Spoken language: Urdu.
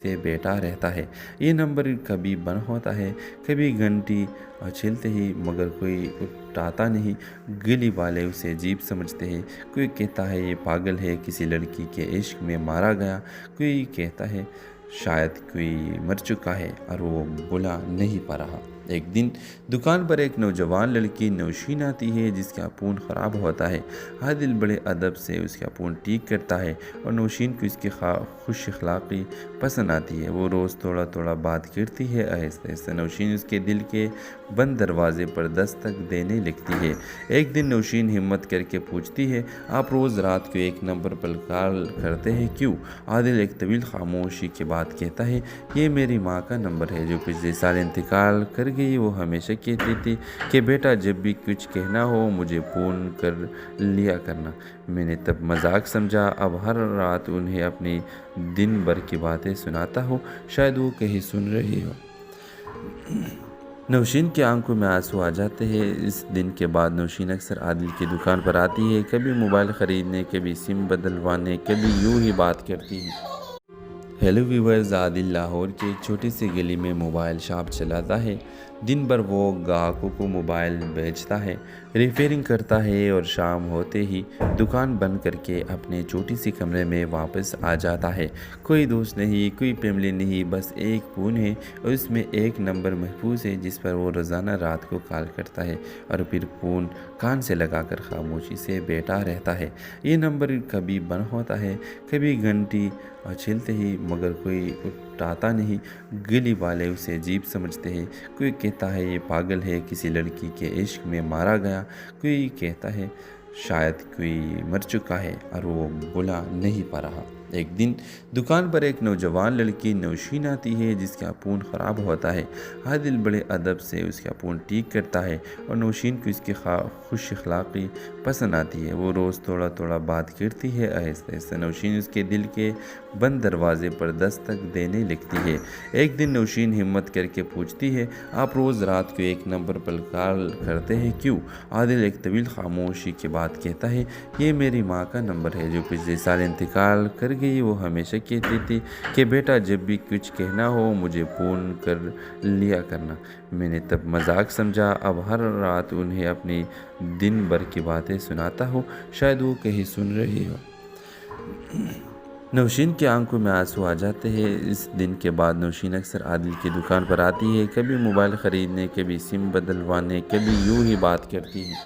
سے بیٹھا رہتا ہے۔ یہ نمبر کبھی بند ہوتا ہے، کبھی گھنٹی چلتے ہی مگر کوئی اٹھاتا نہیں۔ گلی والے اسے عجیب سمجھتے ہیں، کوئی کہتا ہے یہ پاگل ہے، کسی لڑکی کے عشق میں مارا گیا، کوئی کہتا ہے شاید کوئی مر چکا ہے اور وہ بھولا نہیں پا رہا۔ ایک دن دکان پر ایک نوجوان لڑکی نوشین آتی ہے جس کا فون خراب ہوتا ہے۔ عادل بڑے ادب سے اس کا فون ٹھیک کرتا ہے اور نوشین کو اس کی خوش اخلاقی پسند آتی ہے۔ وہ روز تھوڑا تھوڑا بات کرتی ہے، آہستہ آہستہ نوشین اس کے دل کے بند دروازے پر دستک دینے لگتی ہے۔ ایک دن نوشین ہمت کر کے پوچھتی ہے، آپ روز رات کو ایک نمبر پر کال کرتے ہیں کیوں؟ عادل ایک طویل خاموشی کے بعد کہتا ہے، یہ میری ماں کا نمبر ہے جو پچھلے سال انتقال کر گئی۔ وہ ہمیشہ کہتی تھی کہ بیٹا جب بھی کچھ کہنا ہو مجھے فون کر لیا کرنا۔ میں نے تب مذاق سمجھا، اب ہر رات انہیں اپنی دن بھر کی باتیں سناتا ہوں، شاید وہ کہیں سن رہی ہو۔ نوشین کی آنکھوں میں آنسو آ جاتے ہیں۔ اس دن کے بعد نوشین اکثر عادل کی دکان پر آتی ہے، کبھی موبائل خریدنے، کبھی سم بدلوانے، کبھی یوں ہی بات کرتی ہے۔ ہیلو ویورز، عادل لاہور کی ایک چھوٹی سی گلی میں موبائل شاپ چلاتا ہے۔ دن بھر وہ گاہکوں کو موبائل بیچتا ہے، ریپیئرنگ کرتا ہے اور شام ہوتے ہی دکان بند کر کے اپنے چھوٹی سی کمرے میں واپس آ جاتا ہے۔ کوئی دوست نہیں، کوئی فیملی نہیں، بس ایک فون ہے اور اس میں ایک نمبر محفوظ ہے جس پر وہ روزانہ رات کو کال کرتا ہے اور پھر فون کان سے لگا کر خاموشی سے بیٹھا رہتا ہے۔ یہ نمبر کبھی بند ہوتا ہے، کبھی گھنٹی چلتے ہی مگر کوئی اٹھاتا نہیں۔ گلی والے اسے عجیب سمجھتے ہیں، کوئی کہتا ہے یہ پاگل ہے، کسی لڑکی کے عشق میں مارا گیا، کوئی کہتا ہے شاید کوئی مر چکا ہے اور وہ بھولا نہیں پا رہا۔ ایک دن دکان پر ایک نوجوان لڑکی نوشین آتی ہے جس کا فون خراب ہوتا ہے۔ عادل بڑے ادب سے اس کا فون ٹھیک کرتا ہے اور نوشین کو اس کی خوش اخلاقی پسند آتی ہے۔ وہ روز تھوڑا تھوڑا بات کرتی ہے، آہستہ آہستہ نوشین اس کے دل کے بند دروازے پر دستک دینے لگتی ہے۔ ایک دن نوشین ہمت کر کے پوچھتی ہے، آپ روز رات کو ایک نمبر پر کال کرتے ہیں کیوں؟ عادل ایک طویل خاموشی کے بعد کہتا ہے، یہ میری ماں کا نمبر ہے جو پچھلے سال انتقال کر گئی۔ وہ ہمیشہ کہتی تھی کہ بیٹا جب بھی کچھ کہنا ہو مجھے فون کر لیا کرنا۔ میں نے تب مذاق سمجھا، اب ہر رات انہیں اپنی دن بھر کی باتیں سناتا ہوں، شاید وہ کہیں سن رہی ہو۔ نوشین کی آنکھوں میں آنسو آ جاتے ہیں۔ اس دن کے بعد نوشین اکثر عادل کی دکان پر آتی ہے، کبھی موبائل خریدنے، کبھی سم بدلوانے، کبھی یوں ہی بات کرتی ہے۔